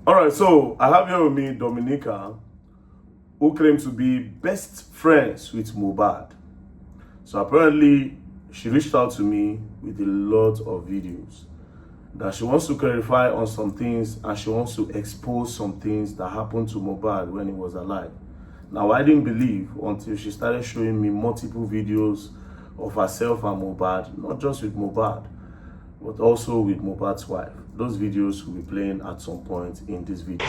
All right, so I have here with me Dominica, who claims to be best friends with MOHBAD. So apparently, she reached out to me with a lot of videos that she wants to clarify on some things, and she wants to expose some things that happened to MOHBAD when he was alive. Now, I didn't believe until she started showing me multiple videos of herself and MOHBAD, not just with MOHBAD, but also with MOHBAD's wife. Those videos will be playing at some point in this video.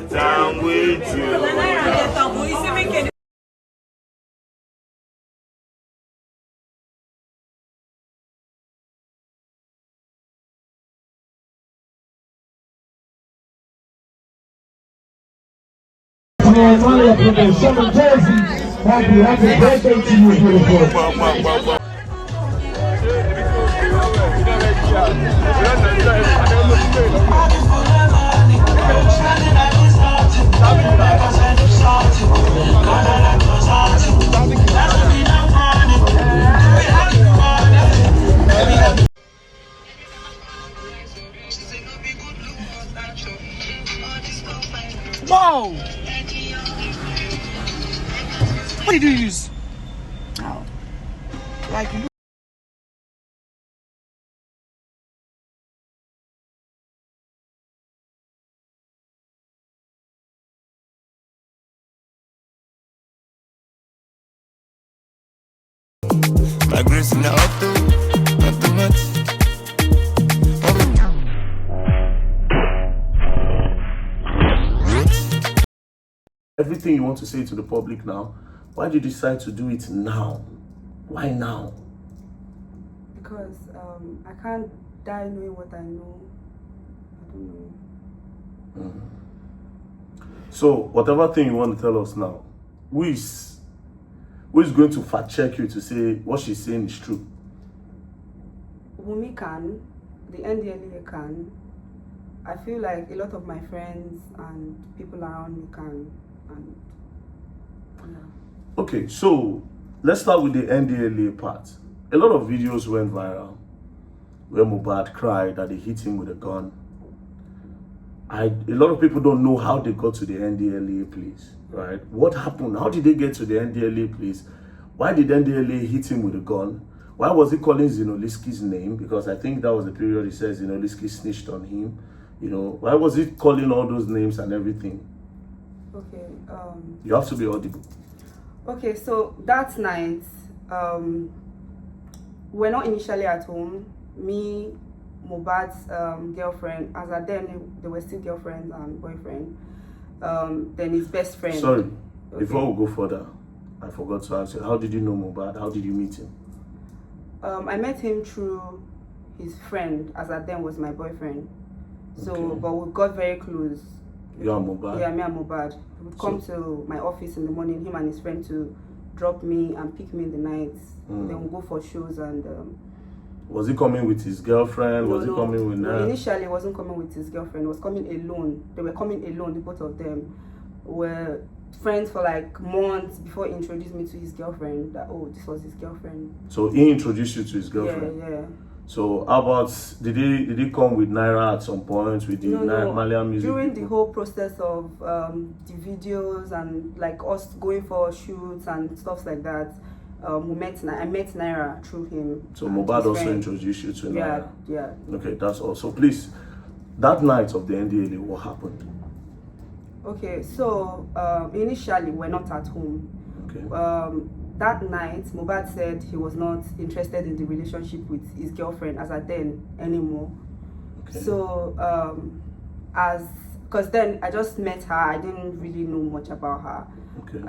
Down with you. From Jersey, happy birthday to you, beautiful. Whoa! What did you use? Oh. Like my grace in the automatic. Everything you want to say to the public now, why did you decide to do it now? Why now? Because I can't die knowing what I know. I don't know. So, whatever thing you want to tell us now, who is going to fact check you to say what she's saying is true? Wumi can, the NDLEA can. I feel like a lot of my friends and people around me can. And yeah. Okay, so let's start with the NDLEA part. A lot of videos went viral where MOHBAD cried that they hit him with a gun. A lot of people don't know how they got to the NDLEA place, right? What happened? How did they get to the NDLEA place? Why did NDLEA hit him with a gun? Why was he calling Zinoliski's name? Because I think that was the period he says Zinoliski snitched on him. You know, why was he calling all those names and everything? Okay. You have to be audible. Okay, so that night, we're not initially at home. Me, MOHBAD's girlfriend, as at then they were still girlfriend and boyfriend. Then his best friend. Sorry, okay. Before we go further, I forgot to ask you, how did you know MOHBAD? How did you meet him? I met him through his friend, as at then was my boyfriend. So, okay. But we got very close. You are MOHBAD? Yeah, me and MOHBAD. He would come to my office in the morning, him and his friend, to drop me and pick me in the night. Then we'll go for shows and... was he coming with his girlfriend? Was he coming with her? Initially, he wasn't coming with his girlfriend. He was coming alone. They were coming alone, the both of them. Were friends for like months before he introduced me to his girlfriend. That, oh, this was his girlfriend. So he introduced you to his girlfriend? Yeah. So how about, did he come with Naira at some point, with the Malian music? During the whole process of the videos and like us going for shoots and stuff like that, I met Naira through him. So MOHBAD also introduced you to Naira? Yeah. Okay, that's all. So please, that night of the NDLEA, what happened? Okay, so initially we're not at home. Okay. That night, MOHBAD said he was not interested in the relationship with his girlfriend as at then anymore. Okay. So, because then I just met her, I didn't really know much about her. Okay.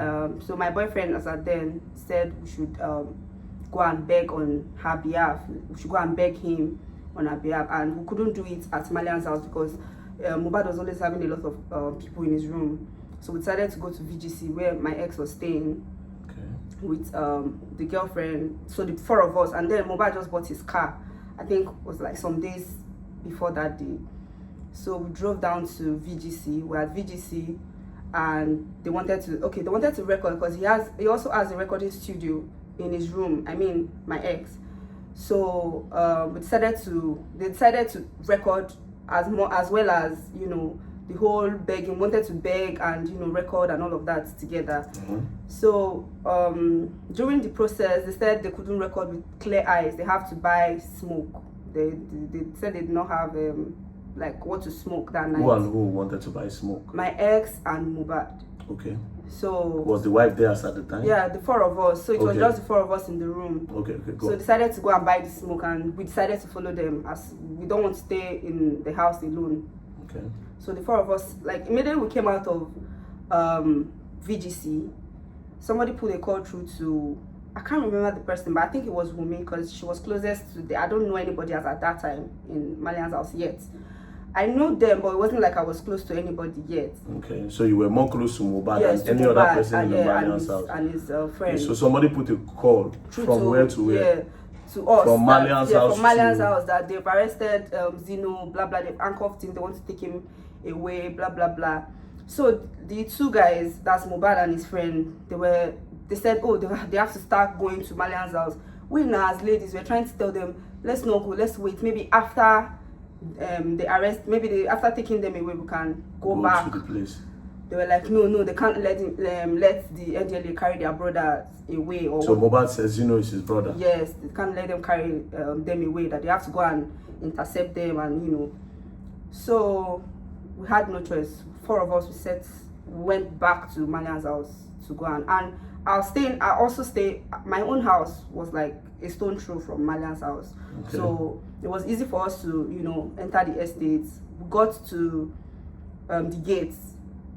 So my boyfriend as at then said we should go and beg on her behalf. We should go and beg him on her behalf, and we couldn't do it at Malian's house because Mohbad was always having a lot of people in his room. So we decided to go to VGC where my ex was staying with the girlfriend. So the 4 of us, and then Mohbad just bought his car. I think it was like some days before that day. So we drove down to VGC. We're at VGC, and they wanted to record because he also has a recording studio in his room. I mean, my ex. So they decided to record as well as, you know, the whole begging, wanted to beg and, you know, record and all of that together. So during the process, they said they couldn't record with clear eyes. They have to buy smoke. They said they did not have like what to smoke that night. Who and who wanted to buy smoke? My ex and Mohbad. Okay. So was the wife there at the time? Yeah, the 4 of us. So it was just the 4 of us in the room. Okay, go. So decided to go and buy the smoke, and we decided to follow them as we don't want to stay in the house alone. Okay. So the 4 of us, like immediately we came out of VGC, somebody put a call through to, I can't remember the person, but I think it was Wumi because she was closest to I don't know anybody as at that time in Malian's house yet. I know them, but it wasn't like I was close to anybody yet. Okay, so you were more close to Mohbad than any Mohbad, other person in the Malian's house. And his friend. Okay, so somebody put a call from where to where? Yeah, to us. From Malian's house. From Malian's house that they've arrested Zino, blah blah. They've handcuffed him. They want to take him away, blah blah blah. So the 2 guys, that's Mohbad and his friend, they said, oh, they have to start going to Malian's house. We now as ladies, we're trying to tell them, let's not go, let's wait. Maybe after the arrest, after taking them away, we can go back to the place. They were like, no, they can't let the NDLEA carry their brothers away. Or so Mohbad says, you know, it's his brother. Yes, they can't let them carry them away. That they have to go and intercept them, and you know. So we had no choice. 4 of us went back to Malian's house to go and I also stay. My own house was like a stone throw from Malian's house. Okay. So it was easy for us to, you know, enter the estates. We got to the gates.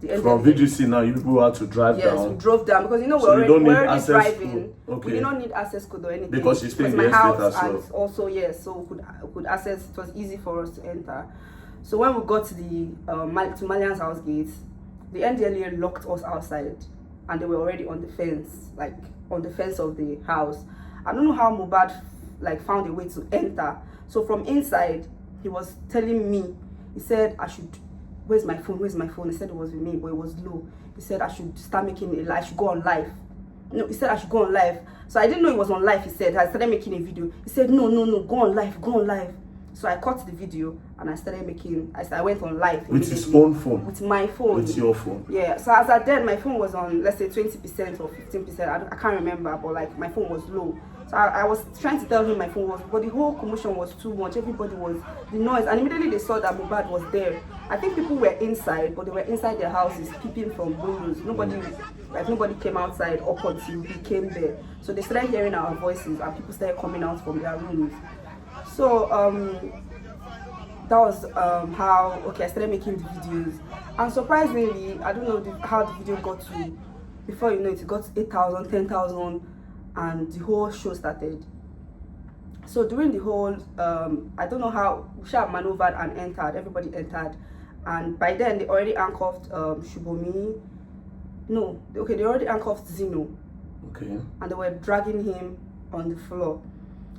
From VGC now, you people had to drive down. Yes, we drove down because, you know, we're already driving. Okay. We did not need access code or anything. Because you stay in the estate as well. And also, yes, so we could access. It was easy for us to enter. So when we got to the to Malian's house gates, the NDLEA locked us outside, and they were already on the fence, like on the fence of the house. I don't know how Mohbad like found a way to enter. So from inside, he was telling me, he said I should, where's my phone? He said it was with me, but it was low. He said I should start making I should go on live. No, he said I should go on live. So I didn't know it was on live. He said I started making a video. He said no, go on live. So I cut the video and I started making. I went on live with his own phone. With my phone. With your phone. Yeah. So as at then, my phone was on, let's say 20% or 15%. I can't remember, but like my phone was low. So I was trying to tell him my phone was, but the whole commotion was too much. Everybody was, the noise, and immediately they saw that Mohbad was there. I think people were inside, but they were inside their houses, peeping from windows. Nobody came outside up until we came there. So they started hearing our voices, and people started coming out from their rooms. So that was how I started making the videos. And surprisingly, I don't know how the video got to, before you know it got to 8,000, 10,000, and the whole show started. So during the whole, I don't know how, we maneuvered and entered, everybody entered. And by then, they already handcuffed Shubomi. No, they already handcuffed Zino. Okay. And they were dragging him on the floor.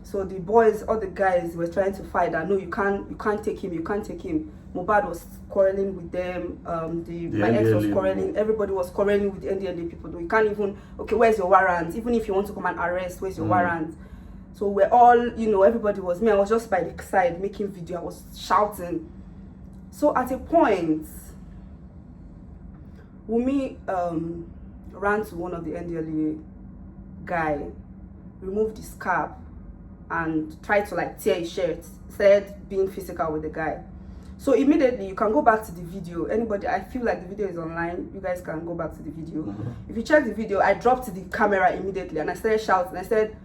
So the boys, all the guys were trying to fight that, no, you can't take him. Mohbad was quarreling with them, my ex was quarreling, everybody was quarreling with the NDLEA people. You can't even, where's your warrant? Even if you want to come and arrest, where's your warrant? So we're all, you know, everybody was, I was just by the side making video, I was shouting. So at a point, Wumi ran to one of the NDLEA guy, removed his cap, and tried to like tear his shirt, started being physical with the guy. So immediately, you can go back to the video. Anybody, I feel like the video is online. You guys can go back to the video. If you check the video, I dropped the camera immediately and I started shouting. I said,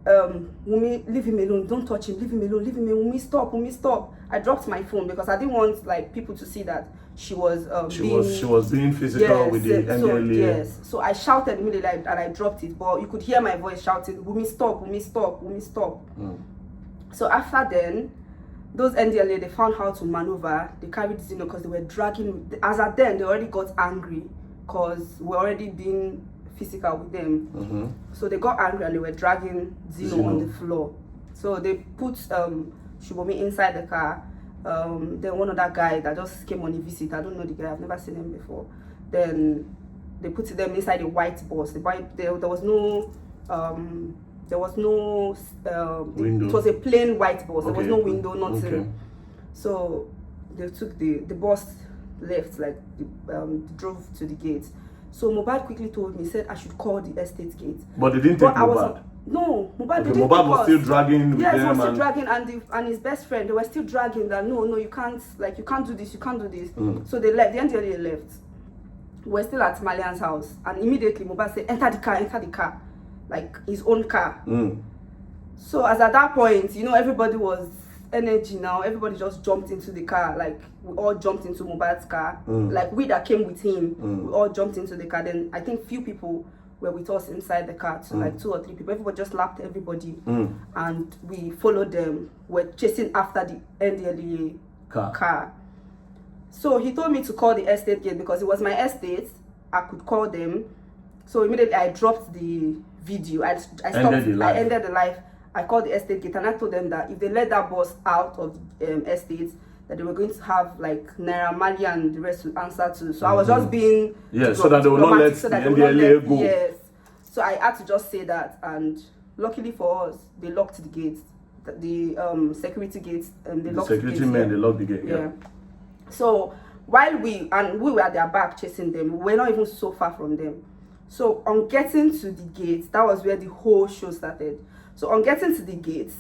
Wumi, leave him alone. Don't touch him. Leave him alone. Wumi, stop. Wumi, stop. I dropped my phone because I didn't want like people to see that she was she was being physical with the NDLEA. So I shouted immediately and I dropped it. But you could hear my voice shouting, Wumi, stop. Wumi, stop. Wumi, stop. So after then, those NDLEA, they found how to maneuver. They carried Zeno because they were dragging. As at then, they already got angry because we're already being physical with them. So they got angry and they were dragging Zeno on the floor. So they put Shubomi inside the car. Then one other guy that just came on a visit. I don't know the guy. I've never seen him before. Then they put them inside a white bus. There was no window. It was a plain white bus. There was no window, nothing. So they took the bus left, like drove to the gate. So Mohbad quickly told me, said I should call the estate gate. But they didn't take Mohbad. No, Mohbad didn't. Mohbad was still dragging with them. Yes, he was still dragging, and his best friend, they were still dragging that no, you can't do this, you can't do this. So they left. The NDLEA left. We're still at Malian's house, and immediately Mohbad said, enter the car, like his own car. So as at that point, everybody was energy now. Everybody just jumped into the car, like we all jumped into Mohbad's car. Like we that came with him, we all jumped into the car. Then I think few people were with us inside the car, so like 2 or 3 people. Everybody just lapped everybody, and we followed them. We're chasing after the NDLEA car. So he told me to call the estate gate because it was my estate. I could call them. So immediately I dropped the video. I stopped. I ended the live. I called the estate gate and I told them that if they let that bus out of the estate, that they were going to have like Naira Marley and the rest to answer to. So I was just being so that they will not let the NDLEA go. Yes. So I had to just say that, and luckily for us, they locked the gates, the security gates, and they locked the gates. They locked the gate. Yeah. So while we were at their back chasing them, we were not even so far from them. So on getting to the gates, that was where the whole show started. So on getting to the gates,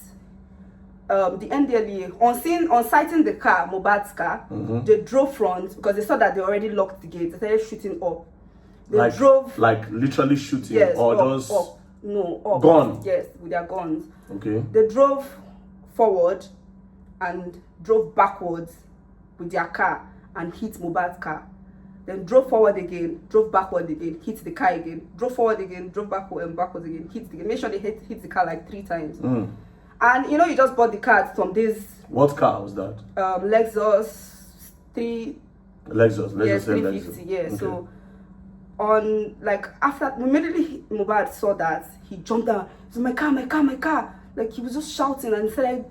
the NDLEA, on sighting the car, Mohbad's car, they drove front because they saw that they already locked the gate. They started shooting up. They drove like literally shooting, or just up. Gun. Yes, with their guns. Okay. They drove forward and drove backwards with their car and hit Mohbad's car. Then drove forward again, drove backward again, hit the car again, drove forward again, drove backward and backwards again, hit again. Make sure they hit the car like 3 times. And you just bought the car from this. What car was that? Lexus 350. Yeah. Okay. So on after immediately Mohbad saw that, he jumped down. He said, my car. Like he was just shouting and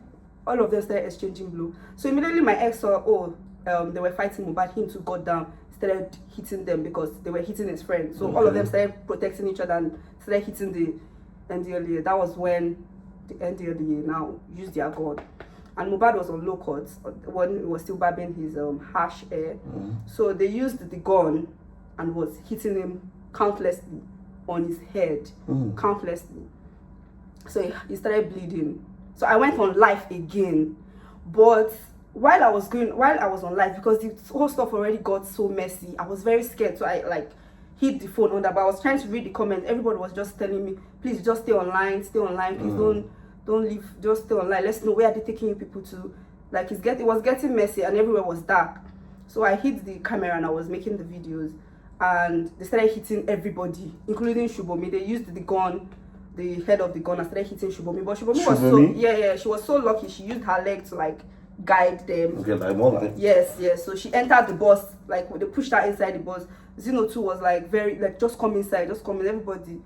all of them started exchanging blows. So immediately my ex saw, they were fighting Mohbad. Him too got down, started hitting them because they were hitting his friend. So all of them started protecting each other and started hitting the NDLEA. That was when the NDLEA now used their gun. And Mohbad was on low cuts when he was still barbing his harsh hair. So they used the gun and was hitting him countlessly on his head, countlessly. So he started bleeding. So I went on live again, but while I was on live, because the whole stuff already got so messy, I was very scared. So I hit the phone on that, but I was trying to read the comments. Everybody was just telling me, please just stay online, please don't leave, just stay online. Let's know where are they taking you people to. Like it was getting messy and everywhere was dark. So I hit the camera and I was making the videos, and they started hitting everybody, including Shubomi. They used the gun, the head of the gun, and started hitting Shubomi. But Shubomi was so she was so lucky. She used her leg to guide them. Okay, like more like. Yes. So she entered the bus, they pushed her inside the bus. Zeno too was very just come inside, just come in. Everybody,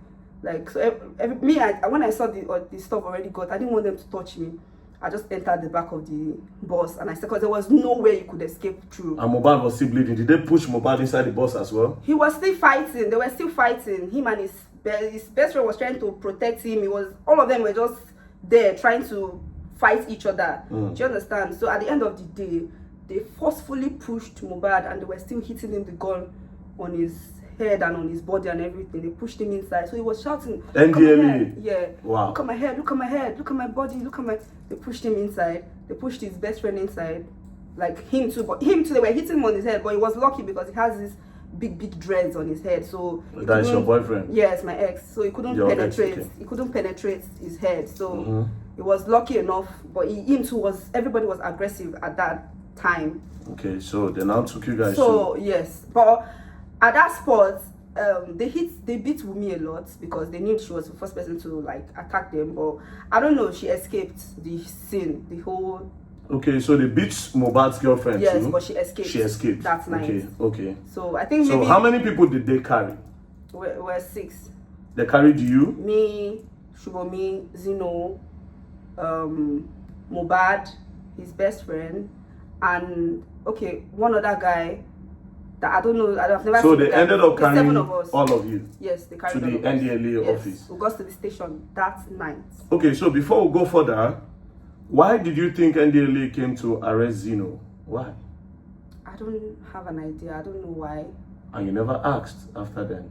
when I saw the stuff already got, I didn't want them to touch me. I just entered the back of the bus and I said, because there was no way you could escape through. And Mohbad was still bleeding. Did they push Mohbad inside the bus as well? He was still fighting. They were still fighting. Him and his best friend was trying to protect him. All of them were just there trying to fight each other. Do you understand? So at the end of the day, they forcefully pushed Mohbad and they were still hitting him the gun on his head and on his body and everything. They pushed him inside. So he was shouting, NDLEA. Yeah. Wow. Look at my head, look at my head, look at my body, look at my... They pushed him inside. They pushed his best friend inside. Him too, they were hitting him on his head, but he was lucky because he has this big dreads on his head. So that is your boyfriend? Yes, my ex. So he couldn't penetrate. Okay. He couldn't penetrate his head. So he was lucky enough, but everybody was aggressive at that time. Okay, so they now took you guys. So yes, but at that spot, they beat Wumi a lot because they knew she was the first person to attack them. But I don't know, she escaped the scene, the whole Okay, so they beat Mohbad's girlfriend Yes, too? but she escaped. She escaped. That night. Okay, okay. So I think So maybe how many people did they carry? we're 6. They carried you? Me, Shubomi, Zino, Mohbad, his best friend, and okay, one other guy that I don't know. I've never So seen. they the guy. ended up There's 7 carrying of us. all of you Yes, they carried to the all of us. NDLEA Yes, office. we got to the station that night. Okay, so before we go further, why did you think NDLEA came to arrest Zeno? Why? I don't have an idea. I don't know why. And you never asked after then?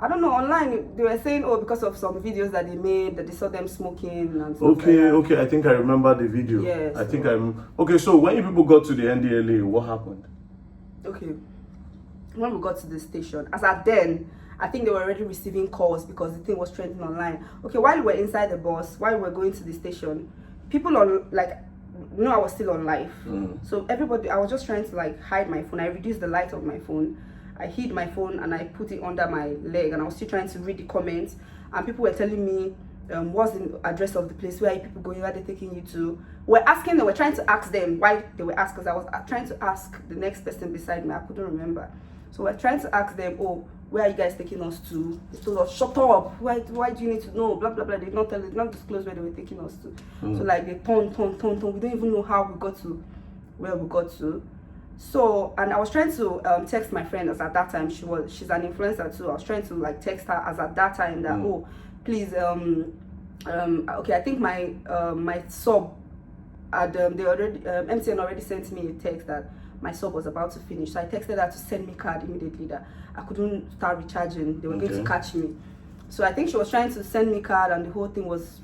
I don't know. Online, they were saying, oh, because of some videos that they made, that they saw them smoking and stuff Okay, like that. okay, I think I remember the video. Yes. I think okay, so when you people got to the NDLEA, what happened? Okay. When we got to the station, as at then, I think they were already receiving calls because the thing was trending online. Okay, while we were inside the bus, while we were going to the station, people on, like, you know, I was still on live. So everybody, I was just trying to like hide my phone. I reduced the light of my phone. I hid my phone and I put it under my leg, and I was still trying to read the comments, and people were telling me what's the address of the place, where are people going, where are they taking you to. They were trying to ask them why they were asked, because I was trying to ask the next person beside me. I couldn't remember. So we're trying to ask them, oh, where are you guys taking us to? They told us, shut up, why do you need to know, blah blah blah. They did not tell, they did not disclose where they were taking us to. So like they turn. We don't even know how we got to where we got to. So, and I was trying to text my friend, as at that time she's an influencer too. I was trying to like text her as at that time that oh, please okay, I think my my sub at they already MTN already sent me a text that my sub was about to finish. So I texted her to send me card immediately that I couldn't start recharging. They were going to catch me. So I think she was trying to send me card, and the whole thing was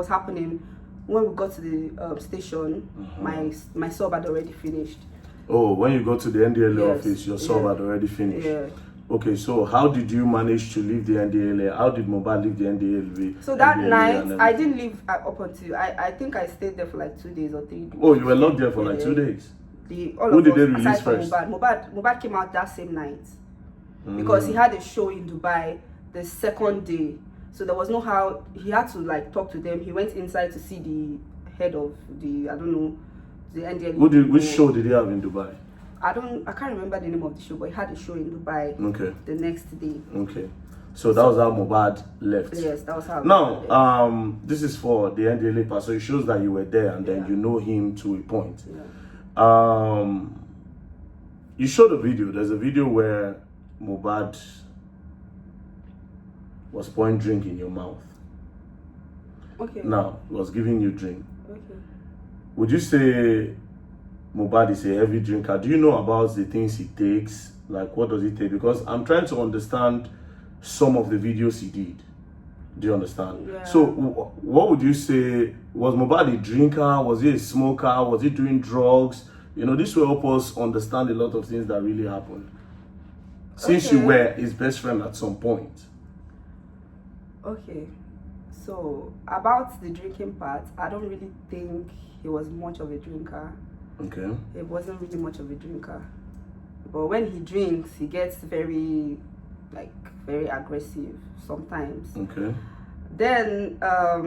happening. When we got to the station, my sub had already finished. Oh, when you go to the NDLEA office, your sub had already finished. Yeah. Okay, so how did you manage to leave the NDLEA? How did Mohbad leave the NDLEA? So that night, I didn't leave up until, I think I stayed there for like 2 days or 3 days. Oh, you were locked there for like 2 days? Who did they release first? Mohbad came out that same night. Because he had a show in Dubai the second day. So there was no how, he had to like talk to them. He went inside to see the head of the, I don't know, the NDLEA. Which show did he have in Dubai? I can't remember the name of the show, but he had a show in Dubai the next day. Okay. So that was how Mohbad left. Yes, that was how. Now, this is for the NDLEA part, so it shows that you were there and then you know him to a point. Yeah. You showed a video. There's a video where Mohbad was pouring drink in your mouth. Okay. Now, he was giving you drink. Okay. Would you say Mohbad is a heavy drinker? Do you know about the things he takes? Like, what does he take? Because I'm trying to understand some of the videos he did. Do you understand? Yeah. So, what would you say? Was Mohbad a drinker? Was he a smoker? Was he doing drugs? You know, this will help us understand a lot of things that really happened. Since you were his best friend at some point. Okay. So, about the drinking part, I don't really think he was much of a drinker. Okay. He wasn't really much of a drinker. But when he drinks, he gets very aggressive sometimes. Okay. Then, I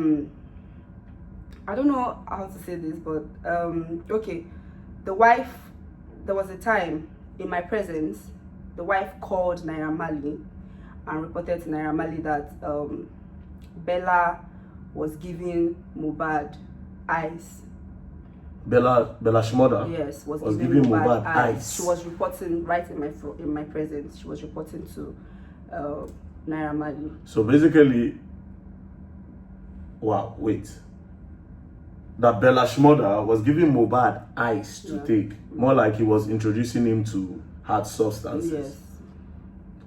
don't know how to say this, but, okay. The wife, there was a time in my presence, the wife called Naira Marley and reported to Naira Marley that Bella was giving Mohbad ice. Bella Shmurda? Yes, was giving Mohbad ice. She was reporting right in my presence. She was reporting to Naira Marley. So basically, wow, wait. That Bella Shmurda was giving Mohbad ice to take. More like he was introducing him to hard substances. Yes.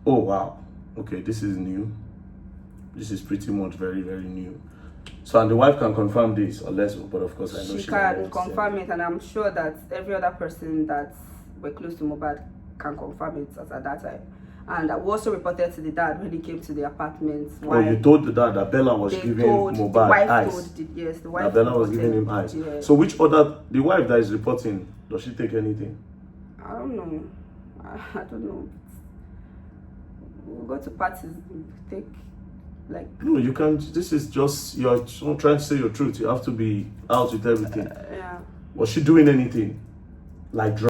Oh, wow. Okay, this is new. This is pretty much very, very new. So, and the wife can confirm this, or less, but of course I know she can confirm it, and I'm sure that every other person that were close to Mohbad can confirm it at that time. And I also reported to the dad when he came to the apartment. Oh, you told the dad that Bella was giving Mohbad ice? The wife that Bella was giving him ice. Yes. So which the wife that is reporting, does she take anything? I don't know. I don't know. We'll go to parties, take like... No, you can't. This is just, you're trying to say your truth. You have to be out with everything. Yeah. Was she doing anything? Like